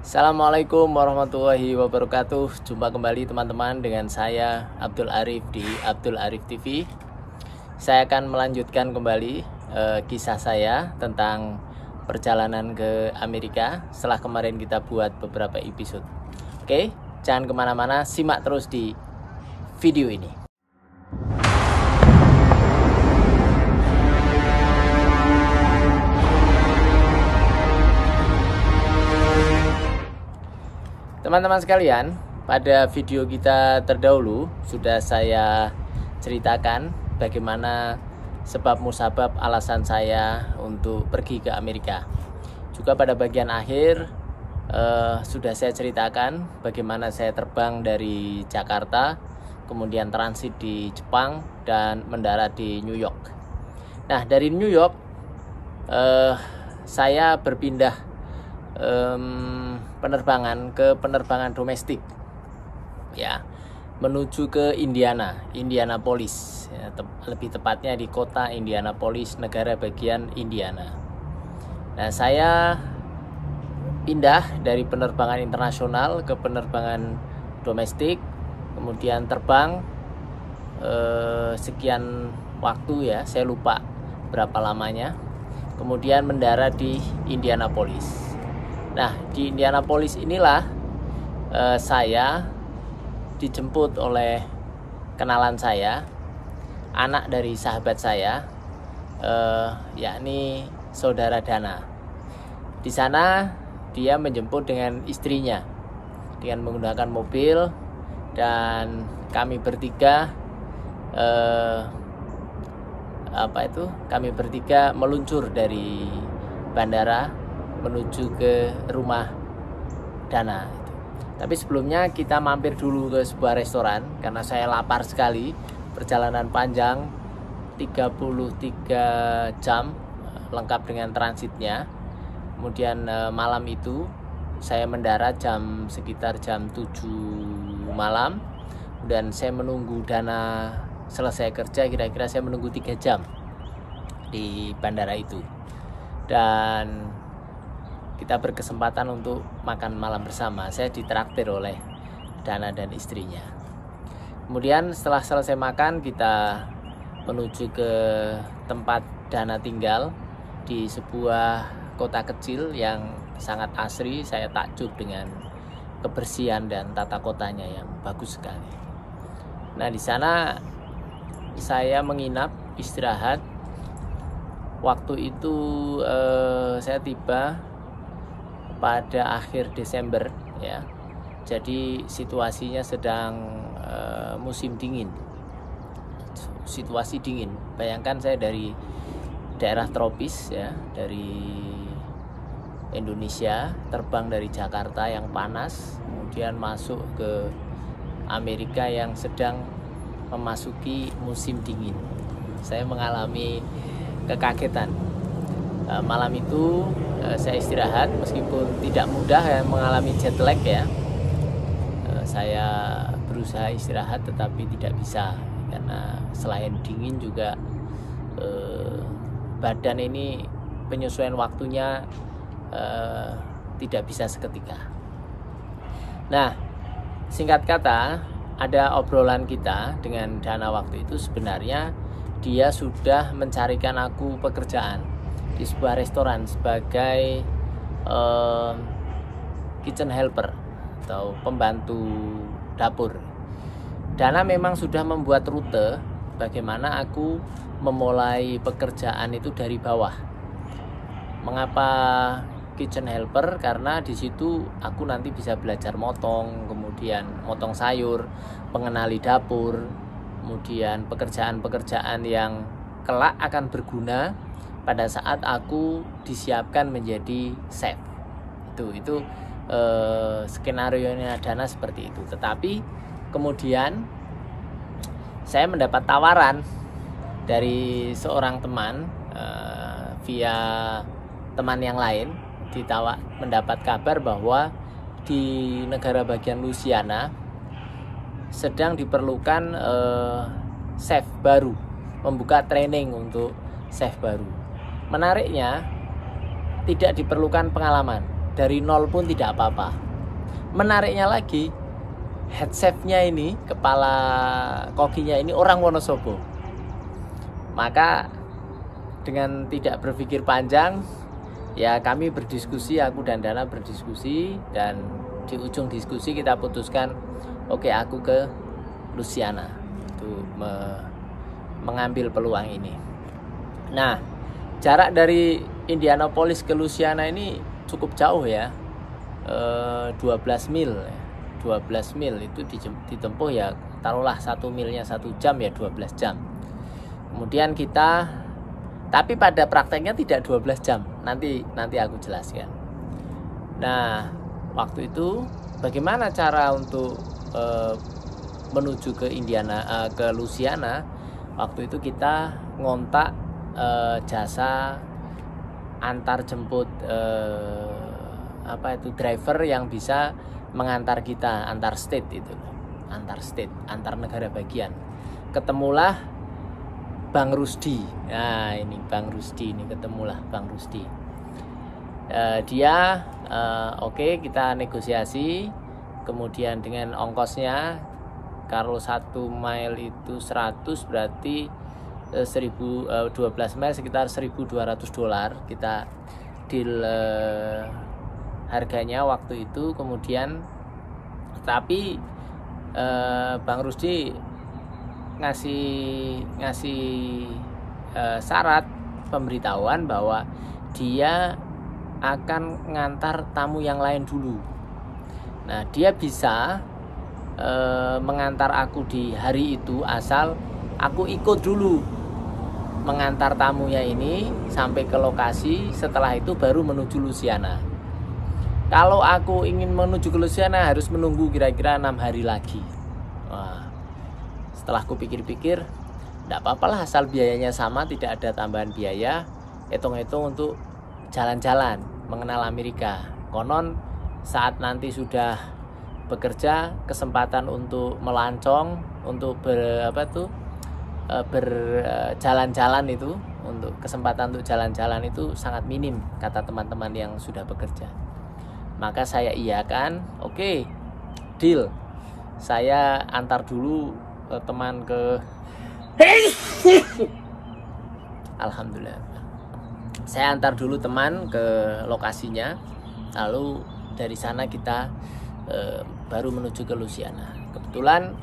Assalamualaikum warahmatullahi wabarakatuh. Jumpa kembali teman-teman dengan saya Abdul Arif di Abdul Arif TV. Saya akan melanjutkan kembali kisah saya tentang perjalanan ke Amerika setelah kemarin kita buat beberapa episode. Oke, jangan kemana-mana, simak terus di video ini. Teman-teman sekalian, pada video kita terdahulu sudah saya ceritakan bagaimana sebab musabab alasan saya untuk pergi ke Amerika. Juga pada bagian akhir sudah saya ceritakan bagaimana saya terbang dari Jakarta, kemudian transit di Jepang dan mendarat di New York. Nah, dari New York saya berpindah penerbangan ke penerbangan domestik, ya, menuju ke Indianapolis, ya, lebih tepatnya di kota Indianapolis, negara bagian Indiana. Nah, saya pindah dari penerbangan internasional ke penerbangan domestik, kemudian terbang sekian waktu, ya, saya lupa berapa lamanya, kemudian mendarat di Indianapolis. Nah, di Indianapolis inilah saya dijemput oleh kenalan saya, anak dari sahabat saya, yakni saudara Dana. Di sana dia menjemput dengan istrinya dengan menggunakan mobil, dan kami bertiga meluncur dari bandara menuju ke rumah Dana. Tapi sebelumnya kita mampir dulu ke sebuah restoran karena saya lapar sekali. Perjalanan panjang 33 jam lengkap dengan transitnya. Kemudian malam itu saya mendarat sekitar jam 7 malam. Dan saya menunggu Dana selesai kerja, kira-kira saya menunggu 3 jam di bandara itu. Dan kita berkesempatan untuk makan malam bersama. Saya ditraktir oleh Dana dan istrinya. Kemudian setelah selesai makan, kita menuju ke tempat Dana tinggal di sebuah kota kecil yang sangat asri. Saya takjub dengan kebersihan dan tata kotanya yang bagus sekali. Nah, di sana saya menginap, istirahat. Waktu itu saya tiba pada akhir Desember, ya. Jadi situasinya sedang musim dingin. Situasi dingin. Bayangkan saya dari daerah tropis, ya, dari Indonesia, terbang dari Jakarta yang panas, kemudian masuk ke Amerika yang sedang memasuki musim dingin. Saya mengalami kekagetan. Malam itu saya istirahat, meskipun tidak mudah, ya, mengalami jet lag, ya. Saya berusaha istirahat tetapi tidak bisa, karena selain dingin juga badan ini penyesuaian waktunya tidak bisa seketika. Nah, singkat kata, ada obrolan kita dengan Dana waktu itu. Sebenarnya dia sudah mencarikan aku pekerjaan di sebuah restoran sebagai kitchen helper atau pembantu dapur. Dana memang sudah membuat rute bagaimana aku memulai pekerjaan itu dari bawah. Mengapa kitchen helper? Karena di situ aku nanti bisa belajar motong, kemudian motong sayur, mengenali dapur, kemudian pekerjaan-pekerjaan yang kelak akan berguna pada saat aku disiapkan menjadi chef. Itu skenario-nya Dana seperti itu. Tetapi kemudian saya mendapat tawaran dari seorang teman via teman yang lain, mendapat kabar bahwa di negara bagian Louisiana sedang diperlukan chef baru, membuka training untuk chef baru. Menariknya, tidak diperlukan pengalaman dari nol pun tidak apa-apa. Menariknya lagi, head chefnya ini, kepala kokinya ini orang Wonosobo. Maka dengan tidak berpikir panjang, ya kami berdiskusi, aku dan Dana berdiskusi, dan di ujung diskusi kita putuskan, oke, aku ke Louisiana untuk mengambil peluang ini. Nah, jarak dari Indianapolis ke Louisiana ini cukup jauh ya, 12 mil. 12 mil itu ditempuh ya, taruhlah 1 milnya 1 jam ya 12 jam. Kemudian kita, tapi pada prakteknya tidak 12 jam. Nanti aku jelaskan. Nah, waktu itu bagaimana cara untuk menuju ke ke Louisiana? Waktu itu kita ngontak jasa antar jemput driver yang bisa mengantar kita antar state itu. Antar negara bagian. Ketemulah Bang Rusdi. Nah, ini Bang Rusdi, ini ketemulah Bang Rusdi. Dia oke, kita negosiasi. Kemudian dengan ongkosnya, kalau 1 mile itu 100, berarti 12 mile sekitar $1.200 kita deal harganya waktu itu. Kemudian tapi Bang Rusdi ngasih syarat pemberitahuan bahwa dia akan ngantar tamu yang lain dulu. Nah, dia bisa mengantar aku di hari itu asal aku ikut dulu mengantar tamunya ini sampai ke lokasi. Setelah itu baru menuju Louisiana. Kalau aku ingin menuju ke Louisiana harus menunggu kira-kira 6 hari lagi. Wah, setelah aku pikir-pikir, tidak apa-apalah asal biayanya sama, tidak ada tambahan biaya. Hitung-hitung untuk jalan-jalan mengenal Amerika. Konon saat nanti sudah bekerja, kesempatan untuk melancong, untuk berjalan-jalan itu, untuk kesempatan untuk jalan-jalan itu sangat minim, kata teman-teman yang sudah bekerja. Maka saya iakan, oke, deal. Saya antar dulu teman ke Alhamdulillah. Saya antar dulu teman ke lokasinya, lalu dari sana kita baru menuju ke Louisiana. Kebetulan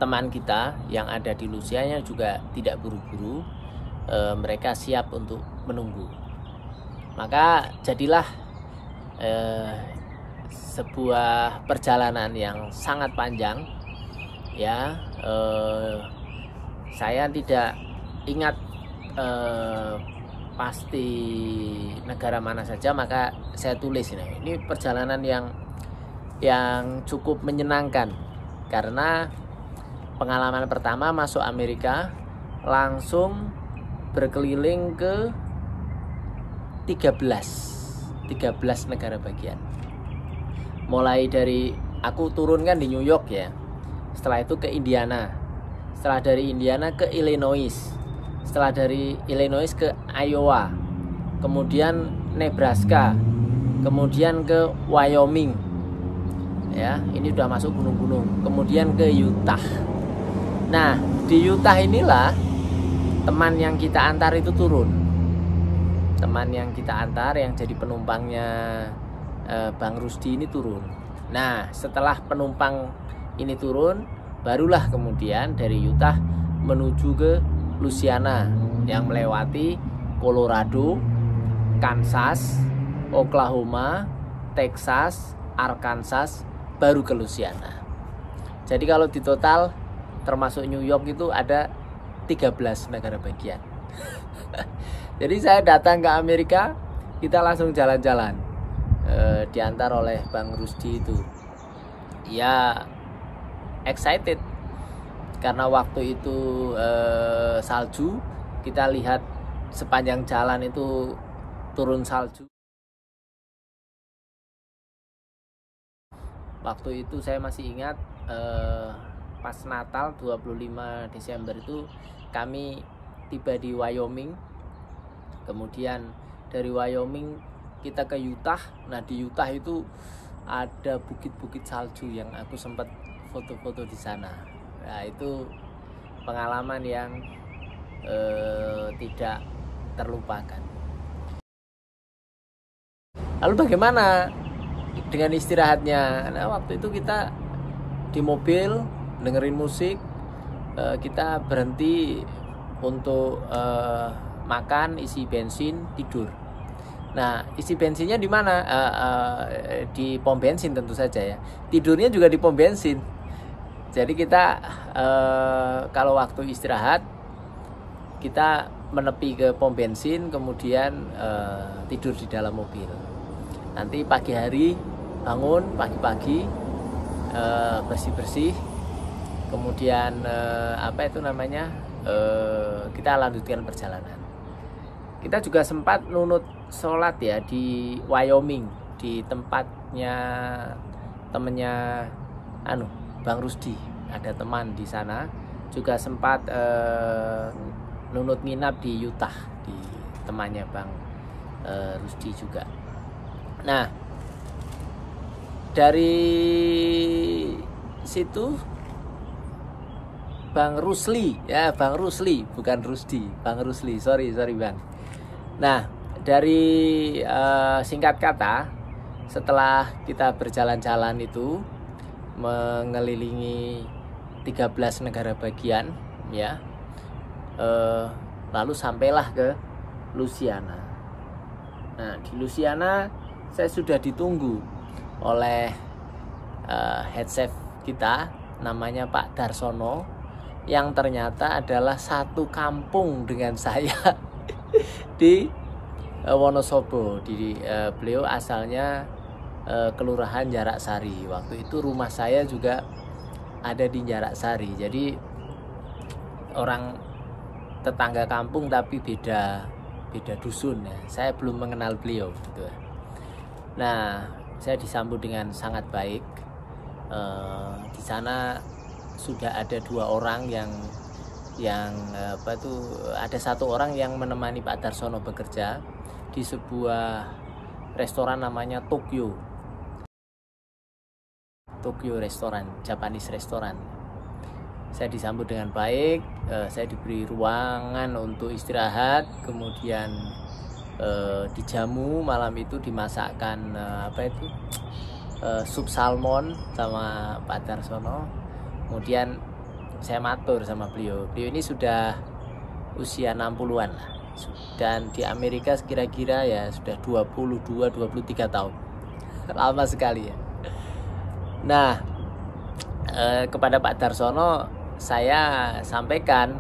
teman kita yang ada di Louisiana juga tidak buru-buru, mereka siap untuk menunggu. Maka jadilah sebuah perjalanan yang sangat panjang. Ya, saya tidak ingat pasti negara mana saja, maka saya tulis ini perjalanan yang cukup menyenangkan, karena pengalaman pertama masuk Amerika langsung berkeliling ke 13 negara bagian. Mulai dari aku turun kan di New York ya. Setelah itu ke Indiana. Setelah dari Indiana ke Illinois. Setelah dari Illinois ke Iowa. Kemudian Nebraska. Kemudian ke Wyoming. Ya, ini udah masuk gunung-gunung. Kemudian ke Utah. Nah, di Utah inilah teman yang kita antar itu turun. Teman yang kita antar yang jadi penumpangnya Bang Rusdi ini turun. Nah, setelah penumpang ini turun, barulah kemudian dari Utah menuju ke Louisiana yang melewati Colorado, Kansas, Oklahoma, Texas, Arkansas, baru ke Louisiana. Jadi kalau di total termasuk New York itu ada 13 negara bagian. Jadi saya datang ke Amerika, kita langsung jalan-jalan, diantar oleh Bang Rusdi itu. Ya, excited karena waktu itu salju, kita lihat sepanjang jalan itu turun salju. Waktu itu saya masih ingat, pas Natal 25 Desember itu kami tiba di Wyoming. Kemudian dari Wyoming kita ke Utah. Nah di Utah itu ada bukit-bukit salju yang aku sempat foto-foto di sana. Nah itu pengalaman yang tidak terlupakan. Lalu bagaimana dengan istirahatnya? Nah waktu itu kita di mobil dengerin musik, kita berhenti untuk makan, isi bensin, tidur. Nah isi bensinnya di mana? Di pom bensin tentu saja ya. Tidurnya juga di pom bensin. Jadi kita kalau waktu istirahat kita menepi ke pom bensin, kemudian tidur di dalam mobil. Nanti pagi hari bangun pagi-pagi, bersih-bersih, kemudian kita lanjutkan perjalanan. Kita juga sempat nunut sholat ya di Wyoming, di tempatnya temennya Bang Rusdi. Ada teman di sana, juga sempat nunut nginap di Utah di temannya Bang Rusdi juga. Nah dari situ Bang Rusli ya, Bang Rusli bukan Rusdi, Bang Rusli, sorry Bang. Nah dari singkat kata, setelah kita berjalan-jalan itu mengelilingi 13 negara bagian ya, lalu sampailah ke Louisiana. Nah di Louisiana saya sudah ditunggu oleh head chef kita, namanya Pak Darsono, yang ternyata adalah satu kampung dengan saya di Wonosobo. Beliau asalnya Kelurahan Jarak Sari. Waktu itu rumah saya juga ada di Jarak Sari. Jadi orang tetangga kampung tapi beda dusun ya. Saya belum mengenal beliau gitu. Nah, saya disambut dengan sangat baik. Di sana sudah ada 2 orang yang ada 1 orang yang menemani Pak Darsono bekerja di sebuah restoran namanya Tokyo restoran, Japanese restoran. Saya disambut dengan baik, saya diberi ruangan untuk istirahat, kemudian dijamu. Malam itu dimasakkan sup salmon sama Pak Darsono. Kemudian saya matur sama beliau ini sudah usia 60-an lah, dan di Amerika kira-kira ya sudah 22-23 tahun, lama sekali ya. Nah kepada Pak Darsono saya sampaikan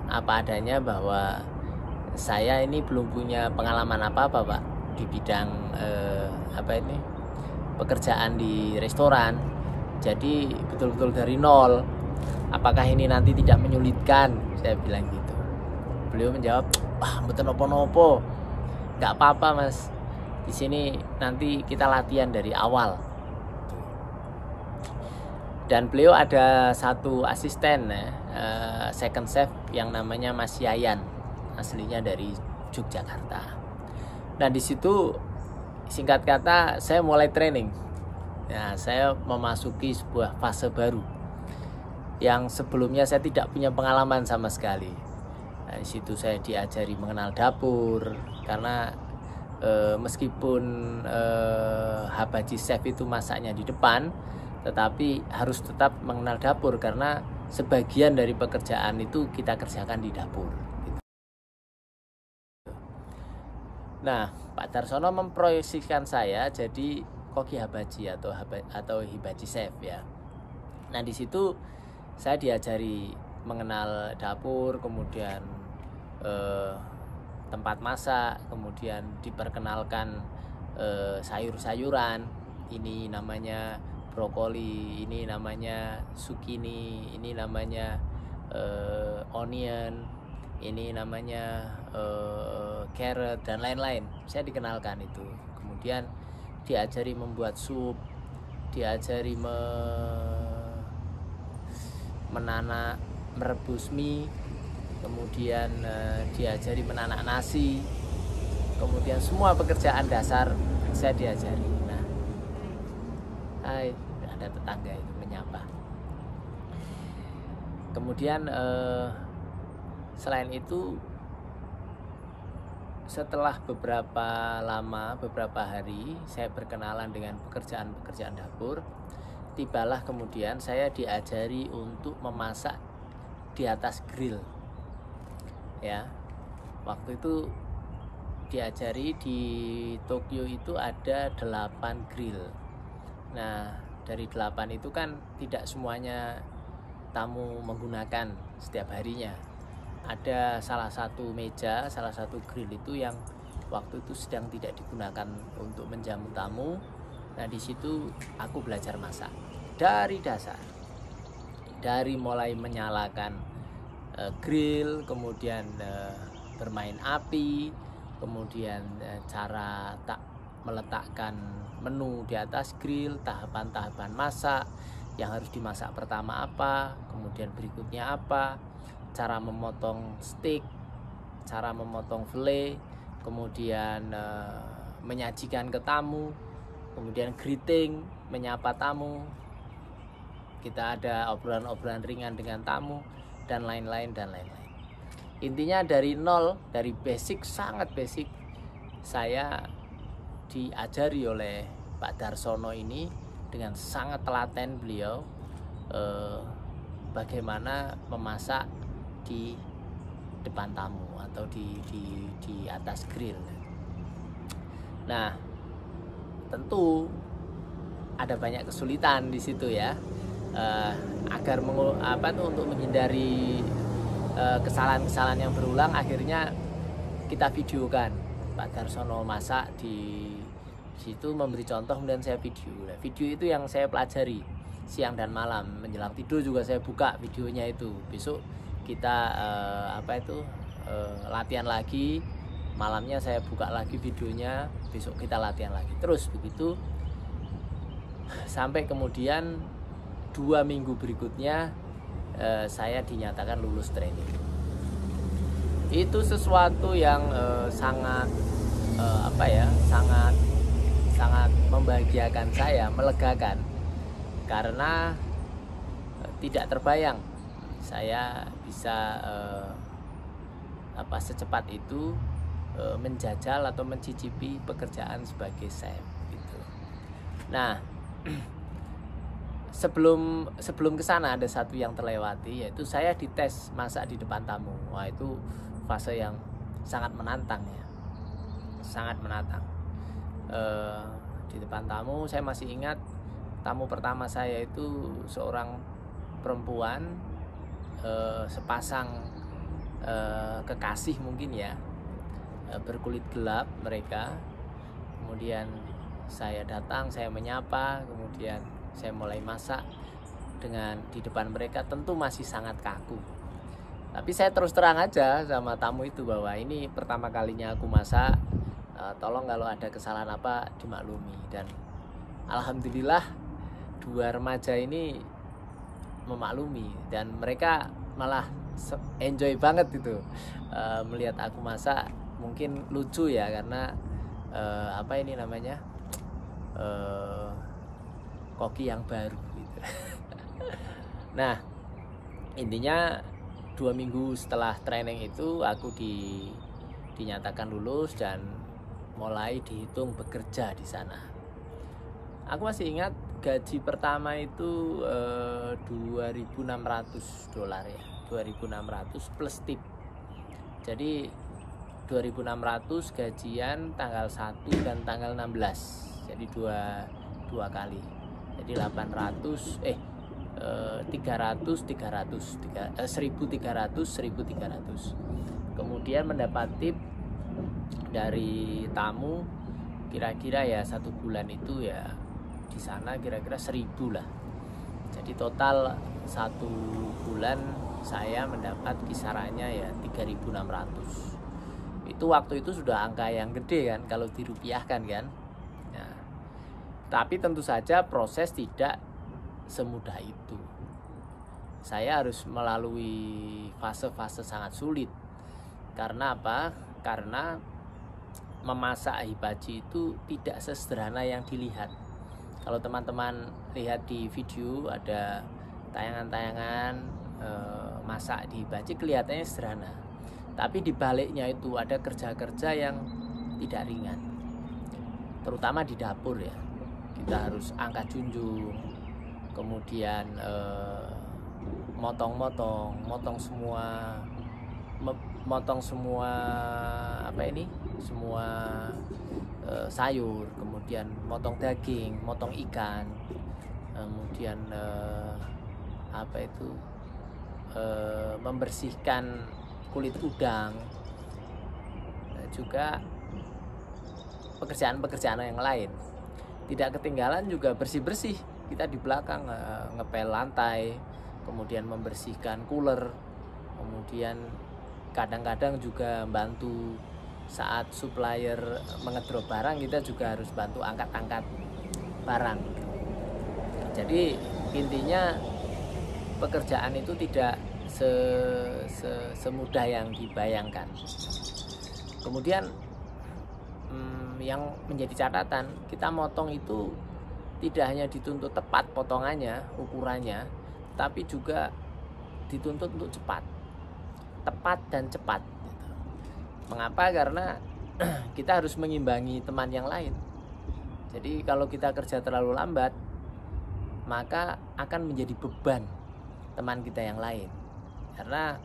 apa adanya, bahwa saya ini belum punya pengalaman apa-apa Pak di bidang pekerjaan di restoran. Jadi betul-betul dari nol. Apakah ini nanti tidak menyulitkan? Saya bilang gitu. Beliau menjawab, mboten nopo-nopo, nggak apa-apa Mas. Di sini nanti kita latihan dari awal. Dan beliau ada 1 asisten second chef yang namanya Mas Yayan, aslinya dari Yogyakarta. Nah di situ singkat kata saya mulai training. Nah, saya memasuki sebuah fase baru yang sebelumnya saya tidak punya pengalaman sama sekali. Nah, di situ saya diajari mengenal dapur, karena meskipun Habaji Chef itu masaknya di depan, tetapi harus tetap mengenal dapur karena sebagian dari pekerjaan itu kita kerjakan di dapur. Nah, Pak Darsono memproyeksikan saya jadi koki Habaji atau Hibaji Chef ya. Nah di situ saya diajari mengenal dapur, kemudian tempat masak, kemudian diperkenalkan sayur-sayuran. Ini namanya brokoli, ini namanya zucchini, ini namanya onion, ini namanya carrot dan lain-lain. Saya dikenalkan itu. Kemudian diajari membuat sup, diajari merebus mie, kemudian diajari menanak nasi. kemudian semua pekerjaan dasar saya diajari. Nah, ada tetangga itu menyapa. Kemudian selain itu, setelah beberapa hari saya berkenalan dengan pekerjaan-pekerjaan dapur, tibalah kemudian saya diajari untuk memasak di atas grill. Ya, waktu itu diajari di Tokyo itu ada 8 grill. Nah, dari 8 itu kan tidak semuanya tamu menggunakan setiap harinya. Ada salah satu meja, salah satu grill itu yang waktu itu sedang tidak digunakan untuk menjamu tamu. Nah, di situ aku belajar masak dari dasar, dari mulai menyalakan grill, kemudian bermain api, kemudian cara meletakkan menu di atas grill, tahapan-tahapan masak, yang harus dimasak pertama apa, kemudian berikutnya apa, cara memotong steak, cara memotong fillet, kemudian menyajikan ke tamu, kemudian greeting, menyapa tamu, kita ada obrolan-obrolan ringan dengan tamu, dan lain-lain dan lain-lain. Intinya dari nol, dari basic, sangat basic, saya diajari oleh Pak Darsono ini dengan sangat telaten beliau bagaimana memasak di depan tamu atau di atas grill. Nah, tentu ada banyak kesulitan di situ ya, agar untuk menghindari kesalahan-kesalahan yang berulang. Akhirnya kita videokan Pak Darsono masak di situ, memberi contoh, kemudian saya video. Nah, video itu yang saya pelajari siang dan malam, menjelang tidur juga saya buka videonya itu. Besok kita latihan lagi, malamnya saya buka lagi videonya, besok kita latihan lagi, terus begitu sampai kemudian 2 minggu berikutnya saya dinyatakan lulus training. Itu sesuatu yang sangat sangat membahagiakan saya, melegakan, karena tidak terbayang saya bisa secepat itu menjajal atau mencicipi pekerjaan sebagai chef gitu. Nah, sebelum ke sana ada satu yang terlewati, yaitu saya dites masak di depan tamu. Wah, itu fase yang sangat menantang ya, sangat menantang. Di depan tamu, saya masih ingat tamu pertama saya itu seorang perempuan, sepasang kekasih mungkin ya, berkulit gelap mereka. Kemudian saya datang, saya menyapa, kemudian saya mulai masak di depan mereka. Tentu masih sangat kaku, tapi saya terus terang aja sama tamu itu bahwa ini pertama kalinya aku masak, tolong kalau ada kesalahan apa dimaklumi. Dan alhamdulillah 2 remaja ini memaklumi, dan mereka malah enjoy banget itu melihat aku masak. Mungkin lucu ya, karena koki yang baru gitu. Nah, intinya 2 minggu setelah training itu aku dinyatakan lulus dan mulai dihitung bekerja di sana. Aku masih ingat gaji pertama itu $2.600 ya, 2.600 plus tip. Jadi 2.600 gajian tanggal 1 dan tanggal 16. Jadi dua kali. Jadi 1.300 kemudian mendapat tip dari tamu kira-kira ya 1 bulan itu ya di sana kira-kira 1.000 lah. Jadi total 1 bulan saya mendapat kisarannya ya 3.600. Itu waktu itu sudah angka yang gede kan kalau dirupiahkan kan. Nah, tapi tentu saja proses tidak semudah itu. Saya harus melalui fase-fase sangat sulit. Karena apa? Karena memasak hibachi itu tidak sesederhana yang dilihat. Kalau teman-teman lihat di video ada tayangan-tayangan masak di hibachi kelihatannya sederhana, tapi di baliknya itu ada kerja-kerja yang tidak ringan, terutama di dapur ya. Kita harus angkat junjung, kemudian motong semua semua sayur, kemudian motong daging, motong ikan, kemudian membersihkan kulit udang, juga pekerjaan-pekerjaan yang lain. Tidak ketinggalan juga bersih-bersih, kita di belakang ngepel lantai, kemudian membersihkan cooler, kemudian kadang-kadang juga bantu saat supplier mengedrop barang, kita juga harus bantu angkat-angkat barang. Jadi intinya pekerjaan itu tidak semudah yang dibayangkan. Kemudian yang menjadi catatan, kita motong itu tidak hanya dituntut tepat potongannya, ukurannya, tapi juga dituntut untuk tepat dan cepat. Mengapa? Karena kita harus mengimbangi teman yang lain. Jadi kalau kita kerja terlalu lambat, maka akan menjadi beban teman kita yang lain. Karena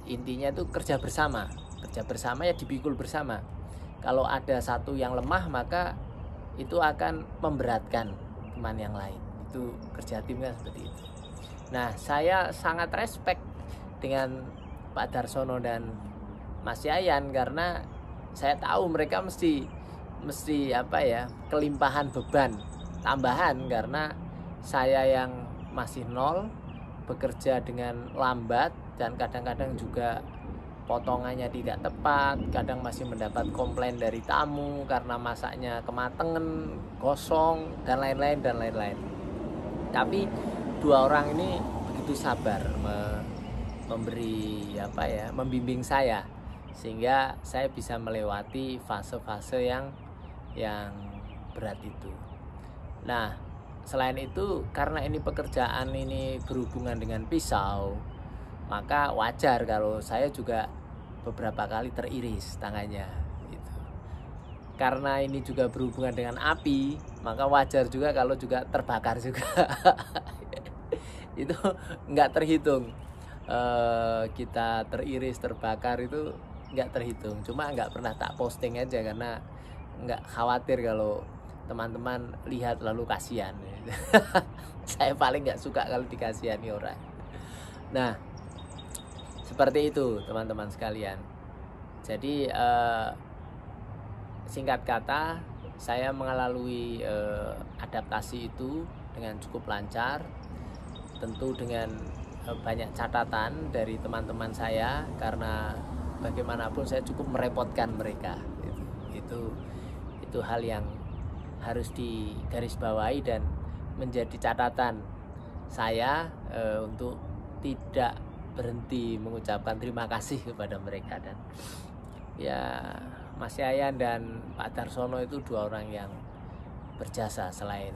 intinya itu kerja bersama ya dipikul bersama. Kalau ada satu yang lemah, maka itu akan memberatkan teman yang lain. Itu kerja timnya seperti itu. Nah, saya sangat respect dengan Pak Darsono dan Mas Yayan, karena saya tahu mereka mesti kelimpahan beban tambahan, karena saya yang masih nol bekerja dengan lambat dan kadang-kadang juga potongannya tidak tepat, kadang masih mendapat komplain dari tamu karena masaknya kematangan, gosong dan lain-lain. Tapi dua orang ini begitu sabar membimbing saya, sehingga saya bisa melewati fase-fase yang berat itu. Nah, selain itu, karena ini pekerjaan ini berhubungan dengan pisau, maka wajar kalau saya juga beberapa kali teriris tangannya gitu. Karena ini juga berhubungan dengan api, maka wajar juga kalau juga terbakar juga. Itu nggak terhitung. Kita teriris, terbakar itu nggak terhitung. Cuma nggak pernah tak posting aja karena nggak khawatir kalau teman-teman lihat lalu kasihan. Saya paling nggak suka kalau dikasihani orang. Nah, seperti itu teman-teman sekalian. Jadi singkat kata, saya mengalami adaptasi itu dengan cukup lancar, tentu dengan banyak catatan dari teman-teman saya, karena bagaimanapun saya cukup merepotkan mereka. Itu hal yang harus digarisbawahi dan menjadi catatan saya untuk tidak berhenti mengucapkan terima kasih kepada mereka. Dan ya, Mas Yayan dan Pak Darsono itu dua orang yang berjasa selain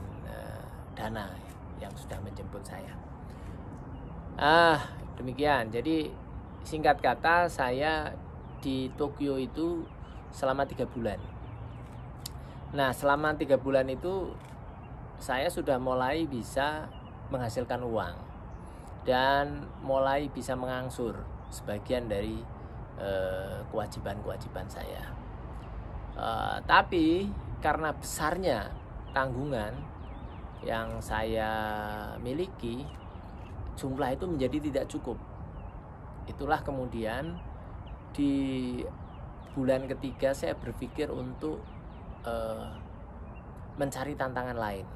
Dana yang sudah menjemput saya. Demikian. Jadi singkat kata, saya di Tokyo itu selama 3 bulan. Nah, selama 3 bulan itu saya sudah mulai bisa menghasilkan uang dan mulai bisa mengangsur sebagian dari kewajiban-kewajiban saya. Tapi karena besarnya tanggungan yang saya miliki, jumlah itu menjadi tidak cukup. Itulah kemudian di bulan ketiga saya berpikir untuk mencari tantangan lain.